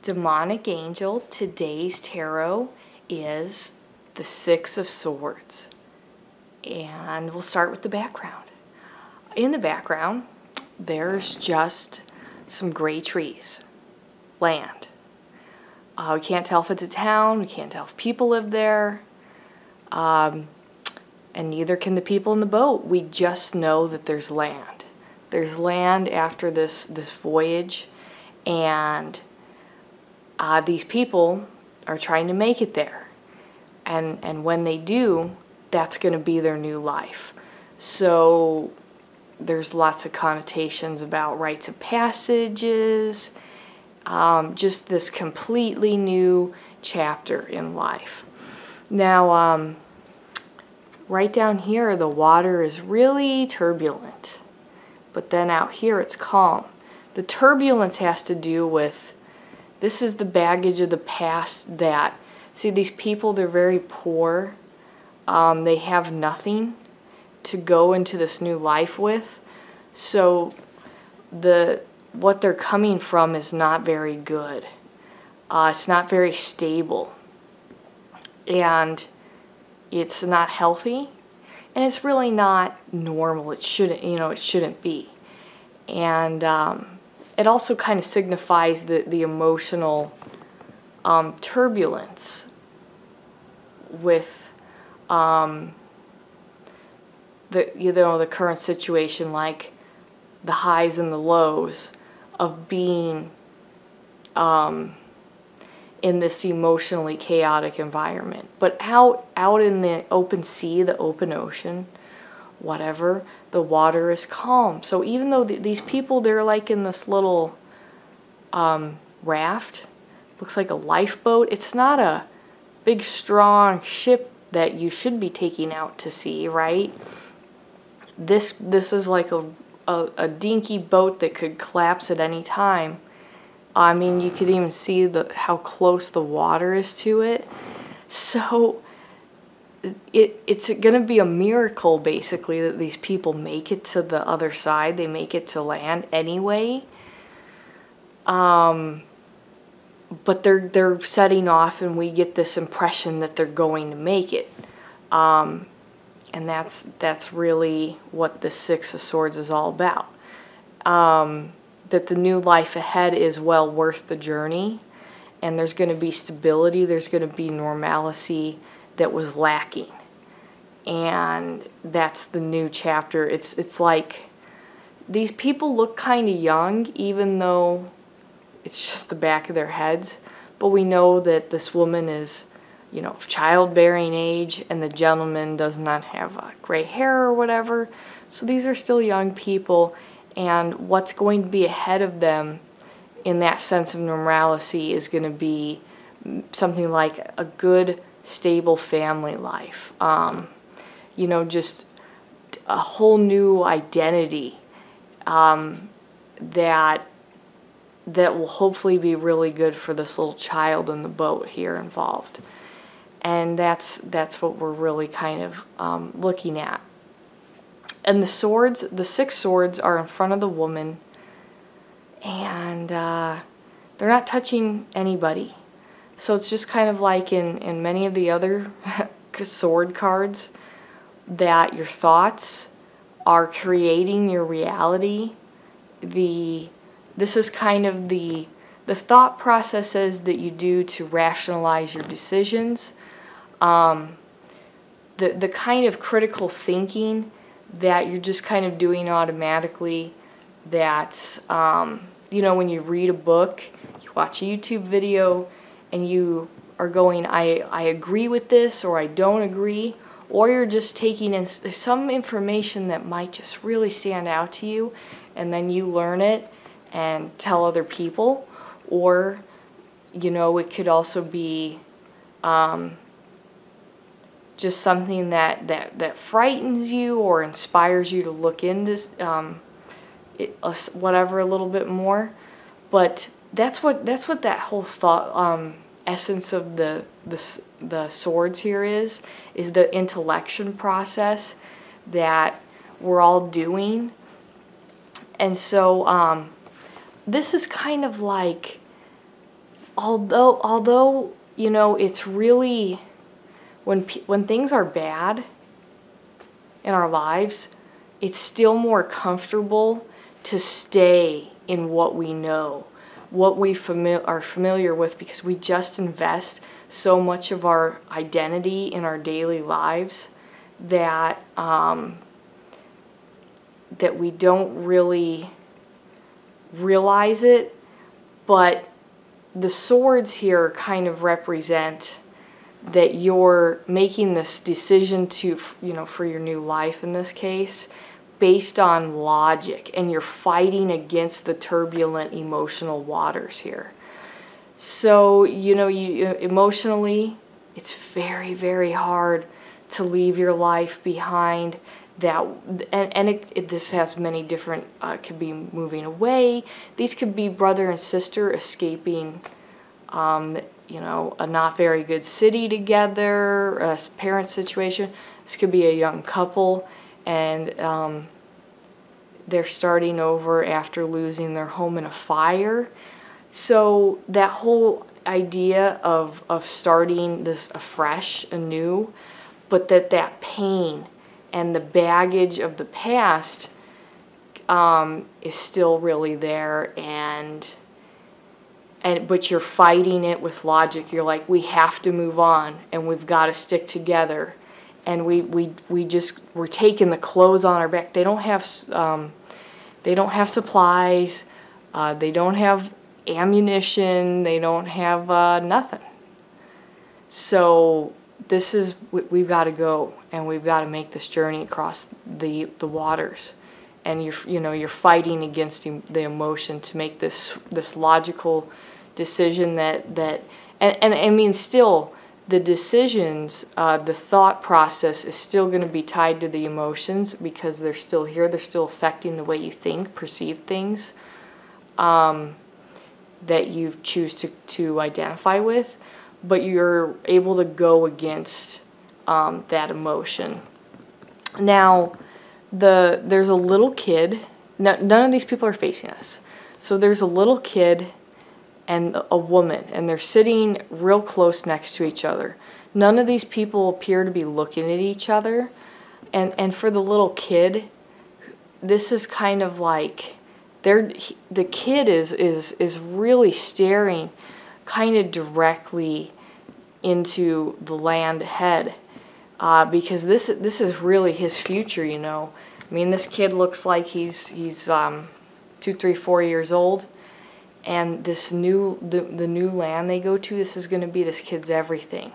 demonic angel. Today's tarot is the Six of Swords. And we'll start with the background. In the background, there's just some gray trees, land. We can't tell if it's a town, we can't tell if people live there, and neither can the people in the boat. We just know that there's land. There's land after this voyage, and these people are trying to make it there. And when they do, that's going to be their new life. So there's lots of connotations about rites of passages, just this completely new chapter in life. Now, right down here, the water is really turbulent, but then out here it's calm. The turbulence has to do with, this is the baggage of the past that, see, these people, they're very poor. They have nothing to go into this new life with. So what they're coming from is not very good. It's not very stable. And it's not healthy. And it's really not normal. It shouldn't, it shouldn't be. And it also kind of signifies the emotional turbulence with the current situation, like the highs and the lows of being in this emotionally chaotic environment. But out in the open sea, the open ocean, whatever, the water is calm. So even though these people, they're like in this little raft, looks like a lifeboat. It's not a big strong ship that you should be taking out to sea, right? This is like a dinky boat that could collapse at any time. I mean, you could even see how close the water is to it. So it's going to be a miracle, basically, that these people make it to the other side. They make it to land anyway. But they're setting off, and we get this impression that they're going to make it. And that's really what the Six of Swords is all about. That the new life ahead is well worth the journey, and there's going to be stability, there's going to be normalcy that was lacking. And that's the new chapter. It's like these people look kind of young, even though it's just the back of their heads. But we know that this woman is, of childbearing age, and the gentleman does not have gray hair or whatever. So these are still young people, and what's going to be ahead of them in that sense of normalcy is going to be something like a good, stable family life. Just a whole new identity that will hopefully be really good for this little child in the boat here involved. And that's what we're really kind of looking at. And the six swords are in front of the woman, and they're not touching anybody. So it's just kind of like in many of the other sword cards, that your thoughts are creating your reality. This is kind of the thought processes that you do to rationalize your decisions. The kind of critical thinking that you're just kind of doing automatically. That's, when you read a book, you watch a YouTube video, and you are going, I agree with this, or I don't agree. Or you're just taking in some information that might just really stand out to you, and then you learn it and tell other people. Or, it could also be just something that frightens you or inspires you to look into whatever a little bit more. But that's what that whole thought essence of the swords here is the intellection process that we're all doing. And so this is kind of like although you know, it's really, when things are bad in our lives, it's still more comfortable to stay in what we know, what we are familiar with, because we just invest so much of our identity in our daily lives that that we don't really realize it. But the swords here kind of represent that you're making this decision to, you know, for your new life in this case, based on logic, and you're fighting against the turbulent emotional waters here. So, you know, emotionally, it's very, very hard to leave your life behind. That, and this has many different, could be moving away. These could be brother and sister escaping, you know, a not very good city together, a parent situation. This could be a young couple, and they're starting over after losing their home in a fire. So that whole idea of starting this afresh, anew, but that pain and the baggage of the past is still really there, but you're fighting it with logic. You're like, we have to move on, and we've got to stick together, and we're taking the clothes on our back. They don't have supplies, they don't have ammunition, they don't have nothing. So this is, we've got to go, and we've got to make this journey across the waters, and you're fighting against the emotion to make this logical decision that and I mean, still the decisions, the thought process is still going to be tied to the emotions, because they're still here, they're still affecting the way you think, perceive things, that you choose to identify with, but you're able to go against that emotion. Now, there's a little kid. None of these people are facing us. So there's a little kid and a woman, and they're sitting real close next to each other. None of these people appear to be looking at each other. And for the little kid, this is kind of like the kid is really staring kind of directly into the land ahead, because this is really his future, you know. I mean, this kid looks like he's 2, 3, 4 years old, and the new land they go to, this is going to be this kid's everything.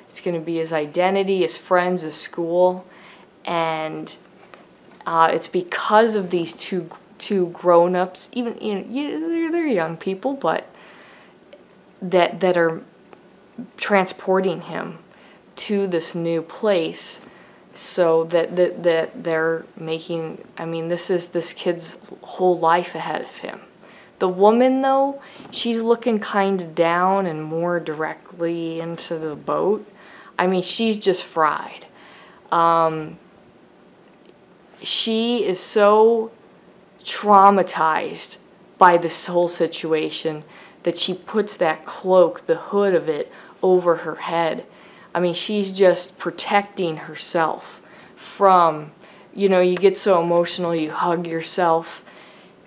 It's going to be his identity, his friends, his school, and it's because of these two grown-ups, even, you know, they're young people, but that are transporting him to this new place, so that they're making, I mean, this is this kid's whole life ahead of him. The woman, though, she's looking kind of down and more directly into the boat. I mean, she's just fried. She is so traumatized by this whole situation that she puts that cloak, the hood of it, over her head. I mean, she's just protecting herself from, you know, you get so emotional, you hug yourself,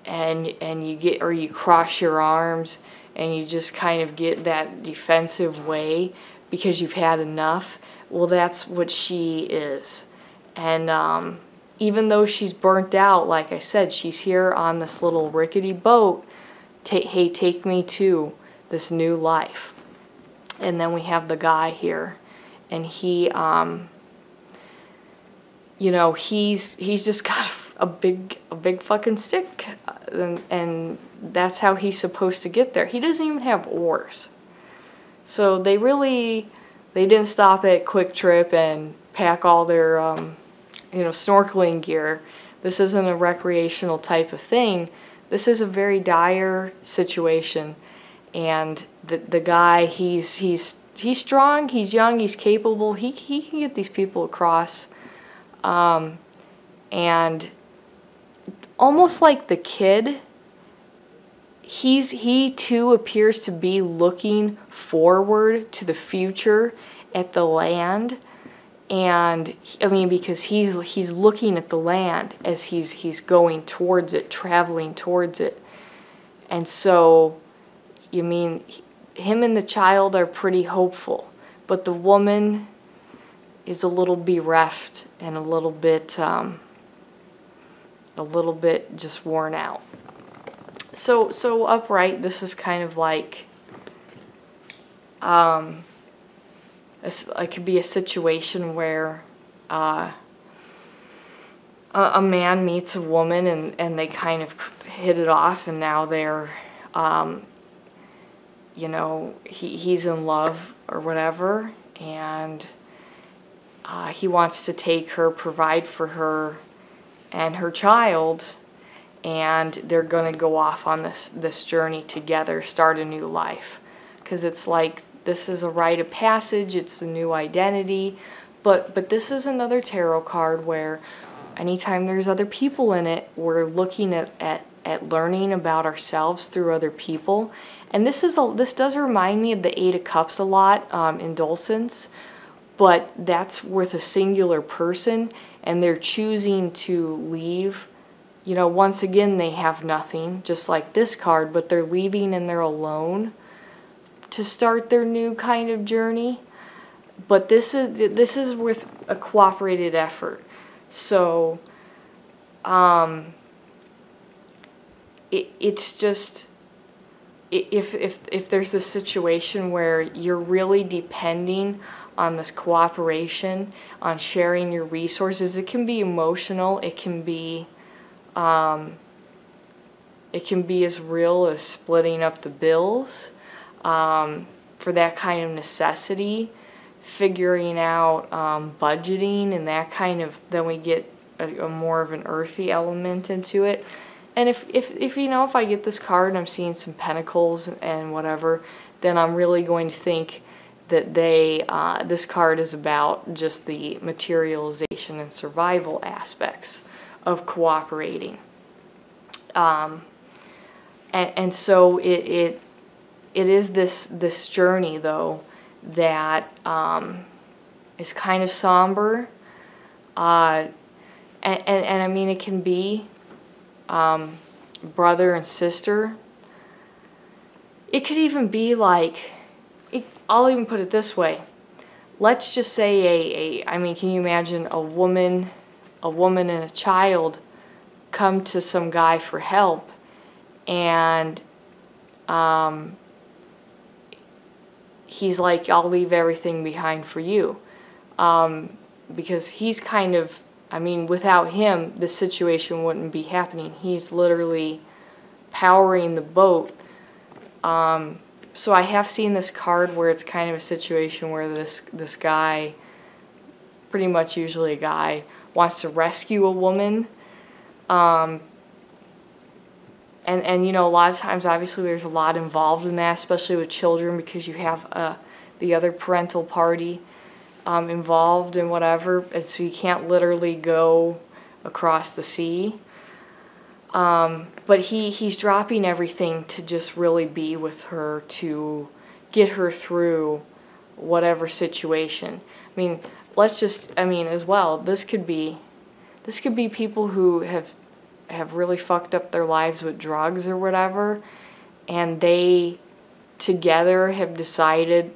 and you cross your arms, and you just kind of get that defensive way because you've had enough. Well, that's what she is. And even though she's burnt out, like I said, she's here on this little rickety boat. Hey, take me to this new life. And then we have the guy here, and he, you know, he's just got a big fucking stick, and that's how he's supposed to get there. He doesn't even have oars. So they didn't stop at Quick Trip and pack all their, you know, snorkeling gear. This isn't a recreational type of thing. This is a very dire situation, and the guy, he's strong, he's young, he's capable. He can get these people across, and almost like the kid, he too appears to be looking forward to the future at the land. And I mean, because he's looking at the land as he's going towards it, traveling towards it. And so, you mean, him and the child are pretty hopeful, but the woman is a little bereft and a little bit just worn out. So upright, this is kind of like, it could be a situation where a man meets a woman and they kind of hit it off, and now they're, you know, he's in love or whatever, and he wants to take her, provide for her and her child, and they're going to go off on this journey together, start a new life. Because it's like, this is a rite of passage, it's a new identity, but this is another tarot card where anytime there's other people in it, we're looking at learning about ourselves through other people. And this does remind me of the Eight of Cups a lot, in Dulcens, but that's with a singular person, and they're choosing to leave. You know, once again, they have nothing, just like this card, but they're leaving and they're alone to start their new kind of journey. But this is with a cooperated effort. So it's just, if there's this situation where you're really depending on this cooperation, on sharing your resources, it can be emotional, it can be as real as splitting up the bills for that kind of necessity, figuring out budgeting and that kind of, then we get a more of an earthy element into it. And if you know, if I get this card and I'm seeing some pentacles and whatever, then I'm really going to think that this card is about just the materialization and survival aspects of cooperating. And so it is this journey, though, that is kind of somber. And I mean, it can be brother and sister. It could even be like, I'll even put it this way. Let's just say I mean, can you imagine a woman and a child come to some guy for help, and he's like, I'll leave everything behind for you. Because he's kind of, I mean, without him, this situation wouldn't be happening. He's literally powering the boat. So I have seen this card where it's kind of a situation where this guy, pretty much usually a guy, wants to rescue a woman. And you know, a lot of times, obviously, there's a lot involved in that, especially with children, because you have the other parental party involved and whatever, and so you can't literally go across the sea. But he's dropping everything to just really be with her, to get her through whatever situation. I mean, let's just, I mean, as well, this could be people who have really fucked up their lives with drugs or whatever, and they together have decided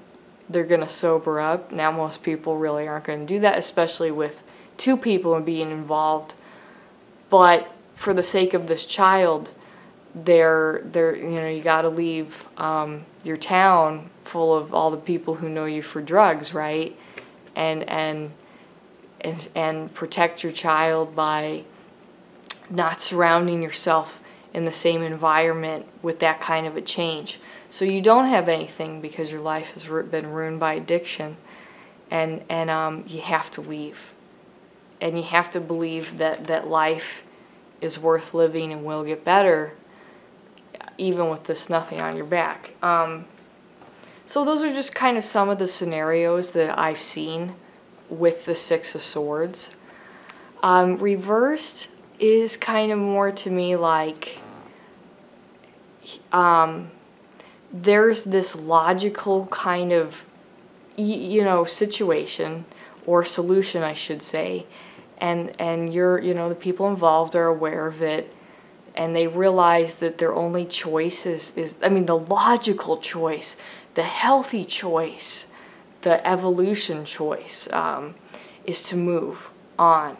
they're going to sober up. Now, most people really aren't going to do that, especially with two people being involved. But for the sake of this child, they're you know, you got to leave your town full of all the people who know you for drugs, right? And protect your child by not surrounding yourself in the same environment with that kind of a change. So you don't have anything because your life has been ruined by addiction, and you have to leave. And you have to believe that life is worth living and will get better, even with this nothing on your back. So those are just kind of some of the scenarios that I've seen with the Six of Swords. Reversed is kind of more to me like, there's this logical kind of, you know, situation or solution, I should say, and you're, you know, the people involved are aware of it, and they realize that their only choice is I mean, the logical choice, the healthy choice, the evolution choice, is to move on.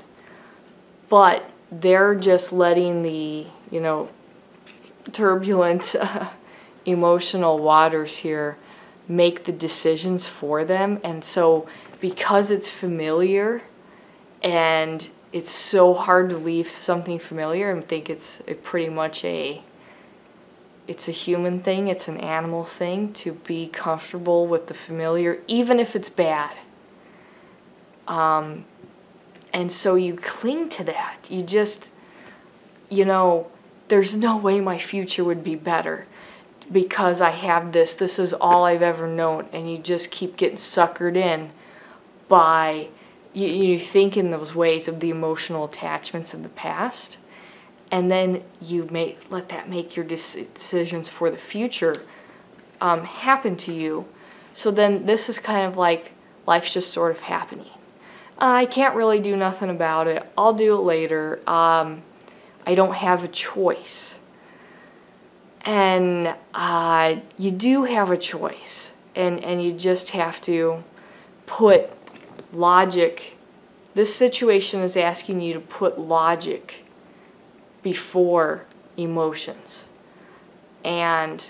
But they're just letting the, you know, turbulent emotional waters here make the decisions for them. And so because it's familiar and it's so hard to leave something familiar, and think it's pretty much it's a human thing, it's an animal thing to be comfortable with the familiar, even if it's bad. And so you cling to that. You just, you know, there's no way my future would be better because I have this. This is all I've ever known. And you just keep getting suckered in by, you think in those ways of the emotional attachments of the past. And then you let that make your decisions for the future happen to you. So then this is kind of like life's just sort of happening. I can't really do nothing about it. I'll do it later. I don't have a choice. And you do have a choice. And you just have to put logic. This situation is asking you to put logic before emotions. And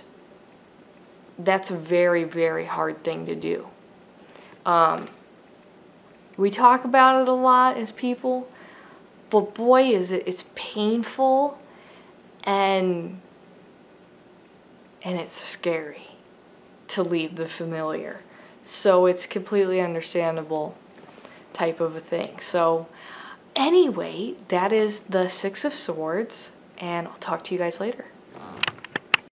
that's a very, very hard thing to do. We talk about it a lot as people, but boy, it's painful and it's scary to leave the familiar. So it's completely understandable type of a thing. So anyway, that is the Six of Swords, and I'll talk to you guys later.